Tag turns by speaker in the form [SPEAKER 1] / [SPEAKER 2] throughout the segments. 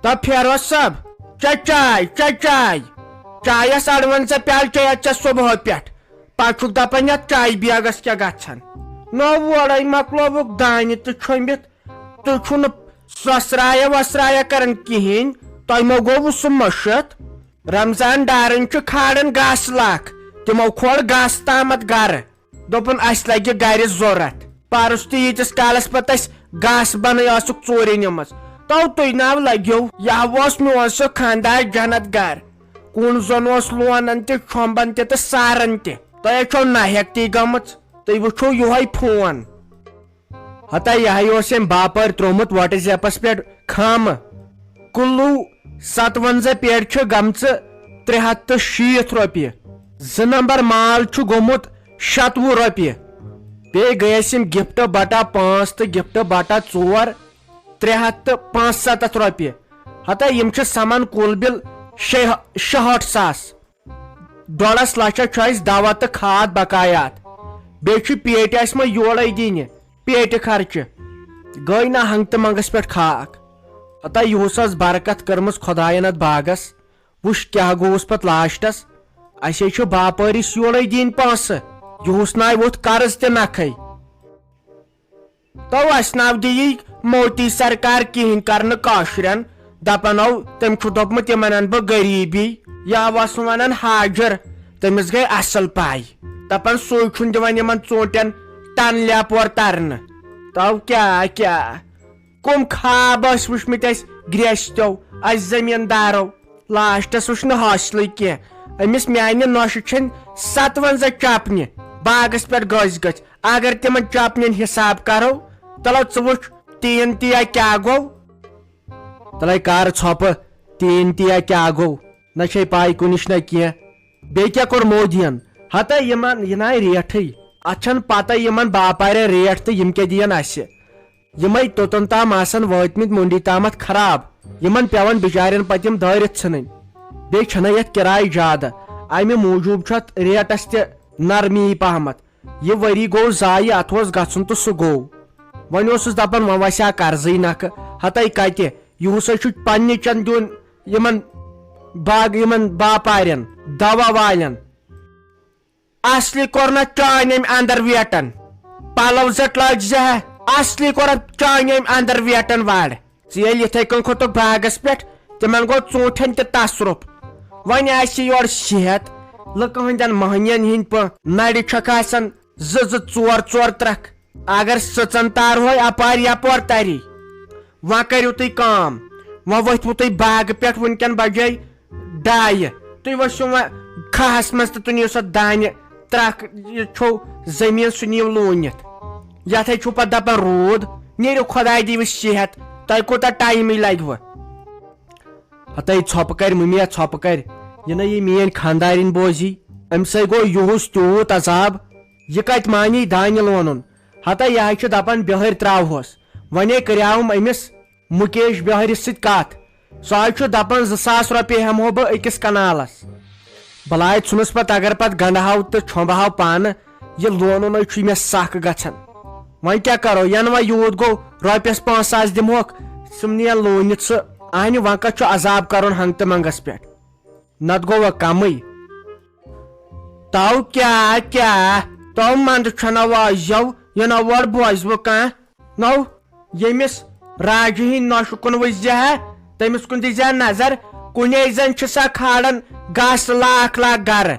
[SPEAKER 1] تب پھیروس صٲب چاے چایس اڑون ژے پیال چے ژے صبح پٮ۪ٹھ پتہٕ دپان یتھ چایہِ بیگس کیٛاہ گژھان نو اورے مۄکلووُکھ دانہِ تہٕ چھوٚمبِتھ تُہۍ چھُنہٕ سۄسرایا وۄسرایا کران کہیٖنۍ تۄہہِ مو گوٚوٕ سُہ مٔشِتھ رمضان ڈارن چھُ کھالان گاسہٕ لکھ تِمو کھول گاسہٕ تامتھ گرٕ دوٚپُن اسہِ لگہِ گرِ ضروٗرت پرُس تہِ ییٖتِس کالس پتہٕ اسہِ گاسہٕ بنٲے ٲسُکھ ژوٗرِ نِمٕژ تو تُہۍ ناو لگیو یہِ اوس میون سُہ خاندار جنت گر کُن زوٚن اوس لونان تہِ چھۄمبان تہِ تہٕ ساران تہِ تۄہہِ چھو ناہٮ۪کتی گٔمٕژ تُہۍ وٕچھو یِہوے فون ہتا یِہے اوس أمۍ باپٲرۍ تروومُت واٹس ایپس پٮ۪ٹھ خامہٕ کُلوٗ 57 پیٹہِ چھِ گٔمژٕ 360 رۄپیہِ 2 نمبر مال چھُ گوٚمُت 96 رۄپیہِ بیٚیہِ گٔے اَسہِ یِم گفٹ بٹا 5 تہٕ گفٹ بٹا 4 375 رۄپیہِ ہتا یِم چھِ سمان کُل بِل 66,000 1.5 لچھ چھُ اَسہِ دوا تہٕ کھاد بقایات بیٚیہِ چھُ پیٹہِ اَسہِ مہ یورے دِنہِ پیٹہِ خرچہِ گٔے نہ ہنگتہٕ منگس پٮ۪ٹھ خاک ہتا یِہُس ٲس برکت کٔرمٕژ خۄداین اتھ باغس وٕچھ کیٛاہ گوٚوُس پتہٕ لاسٹس اسے چھُ باپٲرِس یورے دِنۍ پونٛسہٕ یِہُس ناے ووٚتھ قرض تہِ نکھے تو اسہِ ناو دِیی موتی سرکار کہیٖنۍ کرنہٕ کٲشرٮ۪ن دپان تٔمۍ چھُ دوٚپمُت یِمن انہٕ بہٕ غریٖبی یا اوس ونان حاجر تٔمِس گٔے اصل پاے دپان سُے چھُنہٕ دِوان یِمن ژوٗنٛٹھٮ۪ن ٹن لیپور ترنہٕ تو کیٛاہ کُم خواب ٲسۍ وٕچھمٕتۍ اسہِ گریستیو اسہِ زٔمیٖندارو لاسٹس وٕچھ نہٕ حٲصلٕے کینٛہہ أمِس میانہِ نۄشہِ چھنۍ 57 چپنہِ باغس پٮ۪ٹھ گٔژھ اگر تِمن چپنٮ۪ن حساب کرو تلو ژٕ وٕچھ تیٖن تیا کیٛاہ گوٚو تلے کر ژھۄپہٕ تیٖن تیا کیٛاہ گوٚو نہ چھے پاے کُنِچ نہ کینٛہہ بیٚیہِ کیٛاہ کوٚر مودِین ہتا یِمن یہِ ناے ریٹھٕے اتھ چھنہٕ پتہ یِمن باپارِ ریٹ تہٕ یِم کیٛاہ دِین اسہِ یِمے توٚتن تام آسان وٲتمٕتۍ مٔنڈی تامتھ خراب یِمن پیٚوان بِچارٮ۪ن پتہٕ یِم دٲرِتھ ژھٕنٕنۍ بیٚیہِ چھنہٕ یتھ کِراے زیادٕ امہِ موٗجوٗب چھُ اتھ ریٹس تہِ نرمی پہمتھ یہِ ؤری گوٚو ضایہِ اتھ اوس گژھُن تہٕ سُہ گوٚو وۄنۍ اوسُس دپان وۄنۍ وسہِ ہا قرضٕے نکھٕ ہتے کتہِ یِہُس چھُ پننہِ چن دیُن یِمن باپارٮ۪ن دوا والٮ۪ن اصلی کوٚر نہٕ چانہِ أمۍ انٛدر ویٹن پلو زٹ لٲج زِ اصلی کوٚر چانہِ أمۍ انٛدر ویٹن وڑ ژٕ ییٚلہِ یِتھے کٔنۍ کھوٚتُکھ باغس پٮ۪ٹھ تِمن گوٚو ژوٗنٛٹھٮ۪ن تہِ تصرُف وۄنۍ آسہِ یورٕ صحت لُکہٕ ہٕنٛدٮ۪ن مٔہنین ہٕنٛدۍ پٲٹھۍ نرِ چھکھ آسان 2-2 ترکھ اگر سٕژن تارہوے اپارِ یپور تری وۄنۍ کٔرِو تُہۍ کٲم وۄنۍ ؤتھوٕ تُہۍ باغہٕ پٮ۪ٹھ وُنکٮ۪ن بجے 2 تُہۍ ؤسِو وۄنۍ کھہس منٛز تہٕ تُہۍ نِیو سۄ دانہِ ترکھ یہِ چھو زٔمیٖن سُہ نِیو لوٗنِتھ یتھے چھُو پتہٕ دپان روٗد نیٖرِو خۄداے دِیِو صحت تۄہہِ کوٗتاہ ٹایمٕے لگوٕ ہتے ژھۄپہٕ کرِ مٔمیا ژھۄپہٕ کرِ یہِ نہ یہِ میٲنۍ خاندارِنۍ بوزی امہِ سۭتۍ گوٚو یِہُس تیوٗت عذاب یہِ کتہِ مانی دانہِ لونُن ہتا یہِ چھُ دپان بِہٲرۍ تراوہوس وۄنۍ کریاوُم أمِس مُکیش بِہٲرِس سۭتۍ کتھ سُہ حظ چھُ دپان 2,000 رۄپیہِ ہٮ۪مہو بہٕ أکِس کنالس بلاے ژھُنُس پتہٕ اگر پتہٕ گنڈٕہاو تہٕ چھۄمبہاو پانہٕ یہِ لونُن چھُ مےٚ سکھ گژھان وۄنۍ کیٛاہ کرو ینہٕ وۄنۍ یوٗت گوٚو رۄپیس 5,000 دِمہوکھ سُم نِین لوٗنِتھ سُہ انہِ وۄنۍ کتھ چھُ عذاب کرُن ہنگتہٕ منگس پٮ۪ٹھ نتہٕ گوٚو وۄنۍ کمٕے تو کیٛاہ تو منٛدٕ چھُنہ وٲزِو یہِ نہ اور بوزوٕ کانٛہہ نو ییٚمِس راجہِ ہٕنٛدۍ نۄشہِ کُن وٕچھزِ ہا تٔمِس کُن دِزِ ہا نظر کُنے زن چھِ سۄ کھالان گاسہٕ لاکھ گرٕ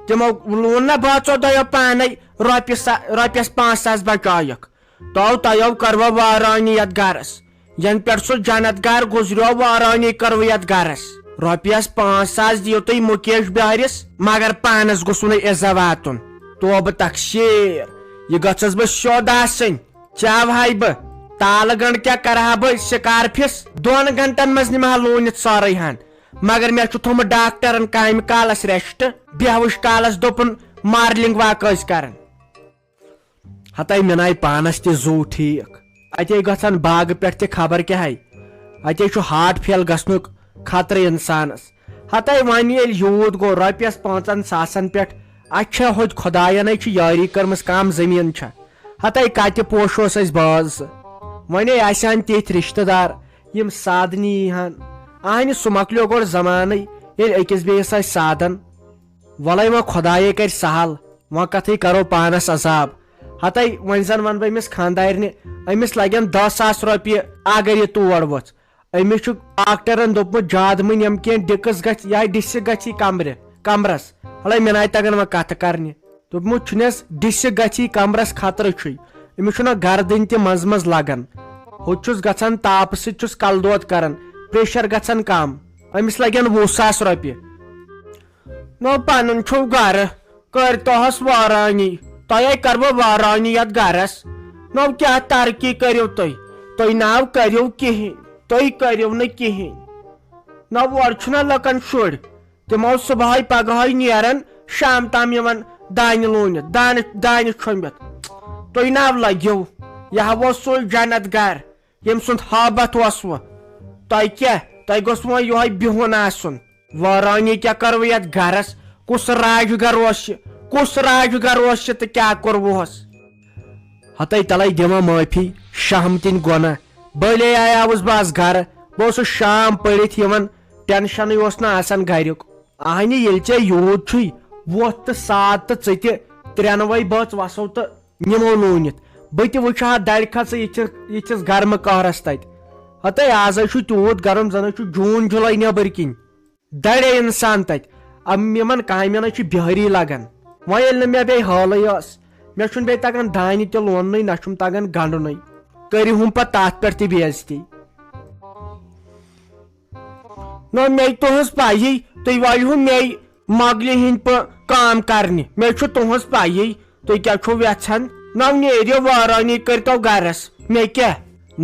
[SPEAKER 1] تِمو لوٗن نہ بٲژو دۄیو پانے رۄپیس 5,000 بچٲیِکھ تو تۄہو کٔروٕ وٲرٲنی یتھ گرس ینہٕ پٮ۪ٹھ سُہ جنت گر گُزریو وٲرٲنی کٔروٕ یتھ گرس رۄپیس 5,000 دِیِو تُہۍ مُکیش بِہٲرِس مگر پانس گوٚژھوٕ نہٕ عزت واتُن توبہٕ تقسیٖر یہِ گٔژھٕس بہٕ سیوٚد آسٕنۍ چاوہاے بہٕ تالہٕ گنڈ کیٛاہ کرہا بہٕ سِکارفِس 2 گنٹن منٛز نِمہٕ ہا لوٗنِتھ سورُے ہن مگر مےٚ چھُ تھوٚومُت ڈاکٹرن کامہِ کالس ریسٹ بیہوش کالس دوٚپُن مارلنگ واک ٲسۍ کران ہتے مےٚ ناے پانس تہِ زوٗ ٹھیٖک اتے گژھان باغہٕ پٮ۪ٹھ تہِ خبر کیٛاہ اتے چھُ ہارٹ فیل گژھنُک خطرٕ انسانس ہتے وۄنۍ ییٚلہِ یوٗت گوٚو رۄپیس 5,000 پٮ۪ٹھ اتھ چھا ہوٚتہِ خۄداینٕے چھِ یٲری کٔرمٕژ کم زٔمیٖن چھا ہتے کتہِ پوشوس أسۍ باز وۄنۍ آسہِ ہن تِتھۍ رشتہٕ دار یِم سادنہِ یی ہن اہنہِ سُہ مۄکلیو گۄڈٕ زمانٕے ییٚلہِ أکِس بیٚیِس آسہِ سادن وَلَے وۄنۍ خۄدایے کَرِ سہل وۄنۍ کَتھٕے کَرو پانَس عذاب ہتَے وۄنۍ زن وَنہٕ بہٕ أمِس خانٛدارنہِ أمِس لگن 10,000 رۄپیہِ اگر یہِ تور ؤژھ أمِس چھُ ڈاکٹرن دوٚپمُت زیادٕ مٔنۍ یِم کینٛہہ ڈِکٕس گژھِ یا ڈِسِک گژھِ کمرس ہلے مےٚ ناے تگان وۄنۍ کتھٕ کرنہِ دوٚپمُت چھُنس ڈِسِک گژھِ کمرس خطرٕ چھُے أمِس چھُنہ گردٕنۍ تہِ منٛزٕ منٛزٕ لگان ہُتہِ چھُس گژھان تاپہٕ سۭتۍ چھُس کلہٕ دود کران پریشر گژھان کم أمِس لگن 20,000 رۄپیہِ نو پنُن چھُو گرٕ کٔرۍتوہس وارانی تۄہے کرٕ بہٕ وارانی یتھ گرس نو کیٛاہ ترقی کٔرِو تُہۍ ناو کٔرِو کہیٖنۍ تُہۍ کٔرِو نہٕ کہیٖنۍ نو اورٕ چھُنہ لُکن شُرۍ تِمو صبحٲے پگہٲے نیران شام تام یِوان دانہِ لوٗنِتھ دانہِ چھوٚمبِتھ تُہۍ ناو لٔگِو یہِ ہا اوس سُے جنت گر ییٚمہِ سُنٛد حابت اوسوٕ تۄہہِ کیٛاہ تۄہہِ گوٚژھ وۄنۍ یِہوے بِہُن آسُن وارانی کیٛاہ کرو یتھ گرس کُس راج گر اوس یہِ تہٕ کیٛاہ کوٚروُہس ہتَے تلے دِمو معٲفی شہمتِنۍ گۄناہ بٔلے آیاوُس بہٕ آز گرٕ بہٕ اوسُس شام پٔرِتھ یِوان ٹینشنٕے اوس نہٕ آسان گریُک اہنہِ ییٚلہِ ژےٚ یوٗت چھُے وۄتھ تہٕ ساد تہٕ ژٕ تہِ ترٛٮ۪نوَے بٲژ وسو تہٕ نِمو لوٗنِتھ بہٕ تہِ وٕچھِ ہا درِ کھژٕ یِتھِس گرمہٕ قہرس تتہِ ہتَے آزے چھُ تیوٗت گرم زن چھُ جوٗن جُلاے نیبٕرۍ کِنۍ درے انسان تتہِ یِمن کامٮ۪ن چھِ بِہٲری لگان وۄنۍ ییٚلہِ نہٕ مےٚ بیٚیہِ حالٕے ٲس مےٚ چھُنہٕ بیٚیہِ تگان دانہِ تہِ لوننُے نہ چھُم تگان گنڈنُے کٔرِہُم پتہٕ تتھ پٮ۪ٹھ تہِ بے عزتی نو مے تُہنٛز پایی تُہۍ وٲلۍہُم مے مۄگلہِ ہِنٛدۍ کٲم کرنہِ مے چھُ تُہنٛز پایی تُہۍ کیٛاہ چھُو یژھان نو نیٖرِو وارانی کٔرۍتو گرس مےٚ کیٛاہ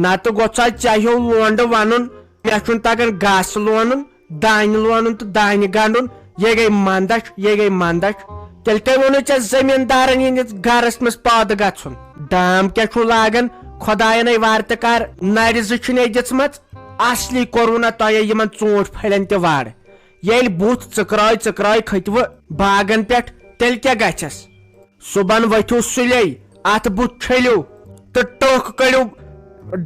[SPEAKER 1] نتہٕ گوٚژھ ژےٚ ہیوٗ لونڈٕ ونُن مےٚ چھُنہٕ تگان گاسہٕ لونُن دانہِ لونُن تہٕ دانہِ گنڈُن یہِ گٔے منٛدچھ تیٚلہِ کٔمۍ ووٚنُے ژےٚ زٔمیٖندارن ہِنٛدِس گرس منٛز پٲدٕ گژھُن دام کیٛاہ چھُو لاگان خۄداینٕے وارٕ کار نرِ زٕ چھُنے دِژمٕژ اصلی کوٚروٕ نہ تۄہے یِمن ژوٗنٛٹھۍ پھلٮ۪ن تہِ وارٕ ییٚلہِ بُتھ ژٕکرٲے کھٔتوٕ باغن پٮ۪ٹھ تیٚلہِ کیٛاہ گژھٮ۪س صبحن ؤتھِو سُلے اتھ بُتھ چھٔلِو تہٕ ٹوٚکھ کٔڑِو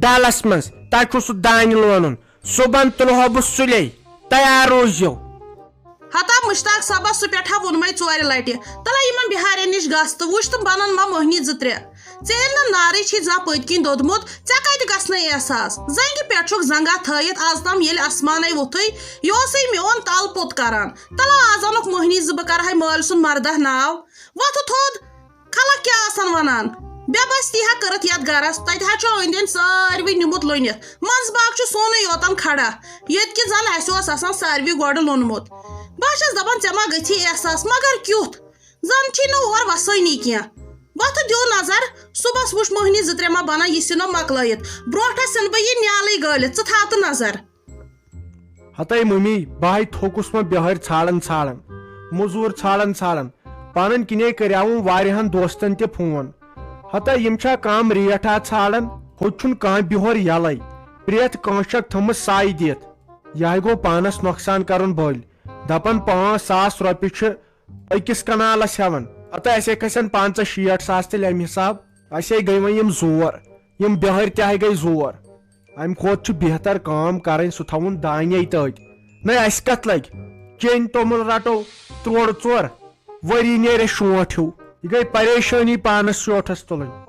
[SPEAKER 1] ڈلس منٛز تتہِ چھُ سُہ دانہِ لونُن صبحن تُلہو بہٕ سُلے تیار روٗزِو
[SPEAKER 2] ہتا مشتاق صٲبس سُہ پٮ۪ٹھا ووٚنمَے 4 لٹہِ تلے یِمن بِہارٮ۪ن نِش گژھ تہٕ وٕچھ تِم بنن ما مۄہنی 2-3 ژےٚ ییٚلہِ نہٕ نارٕے چھی زانٛہہ پٔتۍ کِنۍ دوٚدمُت ژےٚ کتہِ گژھنَے احساس زنگہِ پٮ۪ٹھ چھُکھ زنگا تھٲیِتھ آز تام ییٚلہِ اسمانے ووٚتھُے یہِ اوسُے میون تل پوٚت کران تلا آز انُکھ مۄہنی 2 بہٕ کرہے مٲلۍ سُنٛد مردہ ناو وۄتھٕ تھوٚد خلق کیٛاہ آسن ونان بے بستی ہا کٔرٕتھ یتھ گرس تتہِ ہا چھُ أنٛدۍ أنٛدۍ ساروٕے نِمُت لوٗنِتھ منٛز باغ چھُ سونُے یوتن کھڑا ییٚتہِ کہِ زن اسہِ اوس آسان ساروٕے گۄڈٕ لوٚنمُت بہٕ چھس دپان ژےٚ ما گژھی احساس مگر کیُتھ زن چھی نہٕ اور وسٲنی کینٛہہ وۄتھٕ دِیو نظر صبحس وٕچھ مۄہنی 2-3 ما بنان یہِ سِنو مۄکلٲیِتھ برونٛٹھس ژھٕنہٕ بہٕ یہِ نیالٕے گٲلِتھ ژٕ تھاو تہٕ نظر
[SPEAKER 1] ہتَے مٔمی بہے تھوٚکُس وۄنۍ بِہٲرۍ ژھانڈان موٚزوٗر ژھانڈان پنٕنۍ کِنے کریاوُم واریاہن دوستن تہِ فون ہتَے یِم چھا کم ریٹھا ژھانڈان ہُتہِ چھُنہٕ کانٛہہ بِہور یلے پرٛٮ۪تھ کٲنٛسہِ چھکھ تھٔمٕژ ساے دِتھ یہے گوٚو پانس نۄقصان کرُن بٔلۍ دپان 5,000 رۄپیہِ چھِ أکِس کنالس ہٮ۪وان ہتہٕ اسے کھسن 50-60 ساس تیٚلہِ امہِ حساب اسے گٔے وۄنۍ یِم زور یِم بِہٲرۍ تہِ گٔے زور امہِ کھۄتہٕ چھُ بہتر کٲم کرٕنۍ سُہ تھاوُن دانے تٔتۍ نَے اسہِ کتھ لگہِ چیٚنۍ توٚمُل رٹو 3-4 ؤری نیرِ اسہِ شونٛٹھ ہیوٗ یہِ گٔے پریشٲنی پانس شونٛٹھس تُلٕنۍ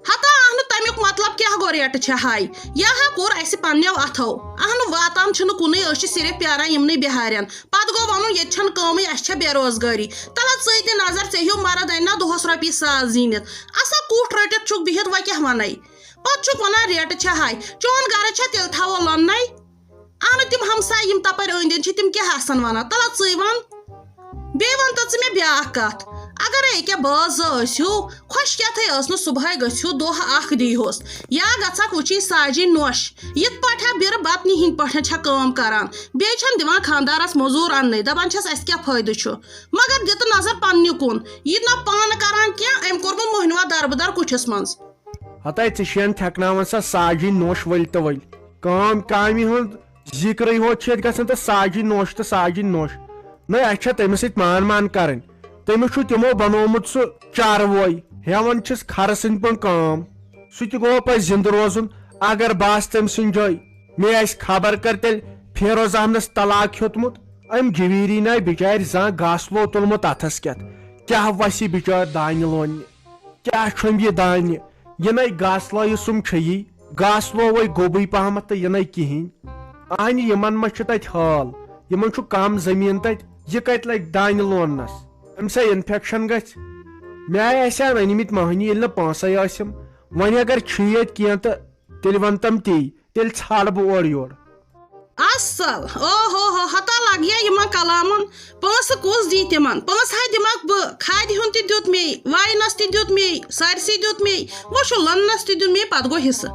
[SPEAKER 2] ہتا اہنہٕ تمیُک مطلب کیٛاہ گوٚو ریٹہٕ چھےٚ ہاے یہِ ہا کوٚر اسہِ پننیو اتھو اہنہٕ واتان چھِنہٕ کُنُے أسۍ چھِ صرف پیاران یِمنٕے بِہارٮ۪ن پتہٕ گوٚو ونُن ییٚتہِ چھنہٕ کٲمٕے اسہِ چھےٚ بے روزگٲری تلہ ژٕے دِ نظر ژےٚ ہیوٗ مرد انہِ نا دۄہس رۄپیہِ 100 زیٖنِتھ آسا کُٹھ رٔٹِتھ چھُکھ بِہِتھ وۄنۍ کیٛاہ ونے پتہٕ چھُکھ ونان ریٹہٕ چھےٚ ہاے چون گرٕ چھا تیٚلہِ تھاوو لوننَے اہنہٕ تِم ہمساے یِم تپٲرۍ أنٛدۍ أنٛدۍ چھِ تِم کیٛاہ آسن ونان تلہ ژٕے ون بیٚیہِ ون تہٕ ژٕ مےٚ بیٛاکھ کتھ اگرے أکیاہ بٲژ 2 ٲسِو خۄش کیٛاتھے ٲس نہٕ صبحٲے گٔژھِو دۄہ اکھ دیٖہُس یا گژھکھ وٕچھی ساجی نۄش یِتھ پٲٹھۍ ہا بِرٕ بطنہِ ہِنٛدۍ پٲٹھۍ چھےٚ کٲم کران بیٚیہِ چھنہٕ دِوان خانٛدارس موٚزوٗر اننٕے دپان چھس اسہِ کیٛاہ فٲیدٕ چھُ مگر دِ تہٕ نظر پننہِ کُن یہِ نہ پانہٕ کران کینٛہہ أمۍ کوٚرمُت مۄہنِوا دربٕدر کُٹھِس منٛز
[SPEAKER 1] ہتَے ژٕ چھین تھٮ۪کناوان سۄ ساجی نوش ؤلۍ تہٕ ؤلۍ کامہِ ہُنٛد ذِکرٕے ہوت چھِ ییٚتہِ گژھان تہٕ ساجی نوش نَے اسہِ چھےٚ تٔمِس سۭتۍ مان کرٕنۍ تٔمِس چھُ تِمو بنومُت سُہ چاروٲے ہٮ۪وان چھِس کھرٕ سٕنٛدۍ پٲٹھۍ کٲم سُہ تہِ گوٚو پتہٕ زِنٛدٕ روزُن اگر بہٕ آسہٕ تٔمۍ سٕنٛدۍ جایہِ مےٚ آسہِ خبر کر تیٚلہِ فیروز احمدس طلاق ہیوتمت ام جویری ناے بچار زان گاسلو تلمت اتھس کت کیا وسی بچار دانہ لون کیا چھم یہ دانہ یہ ناے گاسلو سم چھئی گاسلو وے گوبی پہمت تو یہ ناے کہین آہن یمن ما چھ تت حال یمن چھ کم زمین تت یہ کت لگ دانہ لوننس ام سے انفیکشن گھ مے آسان أنمت مہنی یل پونسے آسم ون اگر چھ کی تو تیل ون تم تی تیل ژھانڈ بہ اور یور
[SPEAKER 2] اصل او ہتا لگیا یمن کلامن پونسہ کس دی تمن پونسہ دمک بہ کھاد ہند تہ دیت مے واینس تہ دیت مے سارسی دیت مے وہ چھ لوننس تہ دیت مے پتہ گو حصہ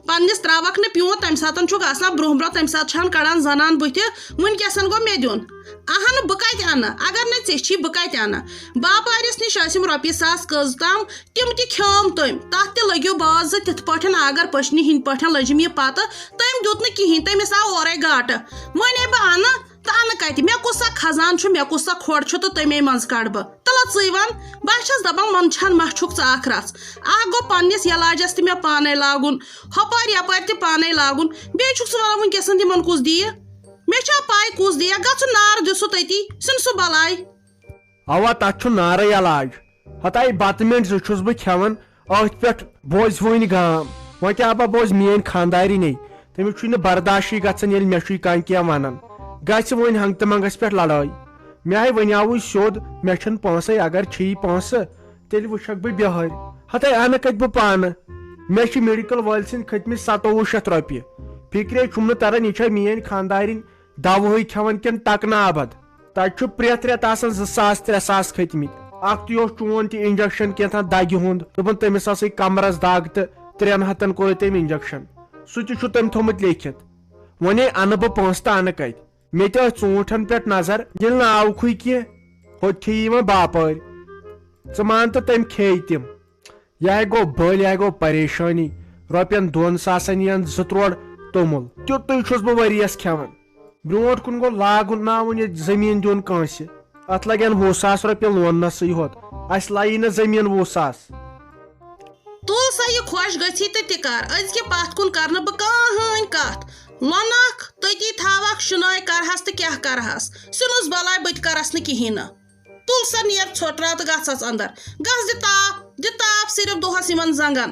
[SPEAKER 2] پنس تراوک نا پیون تمہ ساتن گھان برہ برہ تمہ سات کڑان زنان بتھ ونکسن گو مے دین اہن بہ کت ان اگر نا ژے بہ کت ان باپارس نش ٲسِم رۄپیہِ 1,000 قٕض تام تم تہ کھیوم تم تتھ تہ لگیو باز تتھ پٲٹھۍ آگر پشنہِ ہِنٛدۍ پٲٹھۍ لٔجِم یہِ پتہٕ تٔمۍ دیُت نہٕ کِہیٖنۍ تٔمِس آو اورَے گاٹہٕ وۄنۍ بہٕ انہٕ تہٕ انہٕ کتہِ مےٚ کُس سا خزان چھُ مےٚ کُس سا کھۄڑ چھُ تہٕ تَمے منٛز کڑٕ بہٕ تلہٕ ژٕے ون بہٕ چھس دپان منٛدچھان ما چھُکھ ژٕ اکھ رژھ اکھ گوٚو پننس علاجس تہِ مےٚ پانے لاگُن ہۄپٲرۍ یپٲرۍ تہِ پانے لاگُن بیٚیہِ چھُکھ ژٕ ونان ونکیٚسن تِمن کُس دِیہِ مےٚ چھا پاے کُس دِیہِ گژھُن نار دِ سُہ تٔتی ژھٕن سُہ بلاے
[SPEAKER 1] اوا تت چھ نارے علاج ہتاے بتہٕ مینٹ زٕ چھُس بہٕ کھٮ۪وان أتھۍ پٮ۪ٹھ بوزِ وٕنۍ گام وۄنۍ کیاہ با بوزِ میٲنۍ خاندارین تٔمِس چھُنہٕ برداشی گژھان ییٚلہِ مےٚ چھُے کانٛہہ کینٛہہ ونان گژھِ وۄنۍ ہنٛگتہٕ منٛگس پٮ۪ٹھ لڑٲے مےٚ ہاے ونیاوُے سیوٚد مےٚ چھِنہٕ پونسے اگر چھی پونسہٕ تیٚلہِ وٕچھکھ بہٕ بِہٲرۍ ہتاے انہٕ کتہِ بہٕ پانہٕ مےٚ چھِ میڈیکل وٲلۍ سٕنٛدۍ کھٔتمٕتۍ 2700 رۄپیہِ فکرے چھُم نہٕ تران یہِ چھا میٲنۍ خاندارین دوہٕے کھٮ۪وان کِنہٕ ٹکنہٕ آبد تتہِ چھُ پرٛٮ۪تھ رٮ۪تہٕ آسان 2,000-3,000 کھٔتمٕتۍ اکھ تہِ اوس چون تہِ انجکشن کینٛژھا دگہِ ہُنٛد دوٚپُن تٔمِس ٲسٕے کمرس دگ تہٕ 300 کوٚر تٔمۍ انجکشن سُہ تہِ چھُ تٔمۍ تھوٚمُت لیکھِتھ وۄنۍ انہٕ بہٕ پونسہٕ تہٕ انہٕ کتہِ مےٚ تہِ ٲسۍ ژوٗنٛٹھن پٮ۪ٹھ نظر ییٚلہِ نہٕ آوکھٕے کینٛہہ ہوٚتھی یِوان باپٲرۍ ژٕ مان تہٕ تٔمۍ کھیٚیہِ تِم یہِ گوٚو بٔلۍ یہِ گوٚو پریشٲنی رۄپین 2,000 یِن 2 توٚمُل تیُتُے چھُس بہٕ ؤرِیس کھٮ۪وان برونٛٹھ کُن گوٚو لاگُن ناوُن یہِ زٔمیٖن دیُن کٲنٛسہِ اتھ لگن 20,000 رۄپیہِ لوننسٕے ہوت اسہِ لایی نہٕ زٔمیٖن 20,000
[SPEAKER 2] تُل سا یہِ خۄش گژھی تہٕ تہِ کر أزکہِ پتھ کُن کرنہٕ بہٕ کٕہٕنۍ کتھ لونکھ تٔتی تھاوکھ شُناے کرہس تہٕ کیٛاہ کرہس سِنُس بلاے بہٕ تہِ کرس نہٕ کِہیٖنۍ نہٕ تُل سا نیر ژھوٚٹرا تہٕ گژھس اندر گژھ دِ تاپ صرف دۄہس یِمن زنگن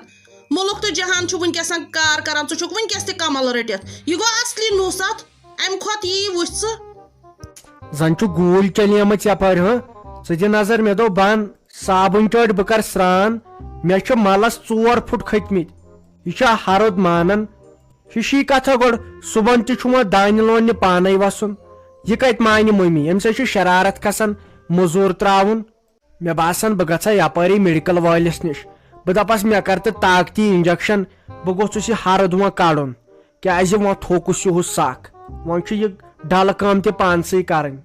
[SPEAKER 2] مُلک تہٕ جہان چھُ ونکیٚسن کار کران ژٕ چھُکھ ونکیٚس تہِ کمل رٔٹِتھ یہِ گوٚو اصلی نوٗسات امہِ کھۄتہٕ یی وٕچھ ژٕ
[SPEAKER 1] زن چھُ گوٗلۍ چلیمٕژ یپٲرۍ ہہ ژٕ دِ نظر مےٚ دوٚپ بنٛد صابن چٲٹۍ بہٕ کرٕ سرٛان مےٚ چھِ ملس 4 پھُٹ کھٔتمٕتۍ یہِ چھا ہرُد مانان ہِشی کتھا گۄڈٕ صبحن تہِ چھُ وۄنۍ دانہِ لوننہِ پانے وسُن یہِ کتہِ مانہِ مٔمی أمِس چھِ شرارت کھسان موٚزوٗر تراوُن مےٚ باسان بہٕ گژھٕ ہا یپٲری میڈیکل وٲلِس نِش بہٕ دپس مےٚ کر تہٕ طاقتی انجکشن بہٕ گوٚژھُس یہِ ہرُد وۄنۍ کڑُن کیازِ وۄنۍ تھوٚکُس ہیوٗ سکھ وۄنۍ چھُ یہِ ڈلہٕ کٲم تہِ پانسٕے کرٕنۍ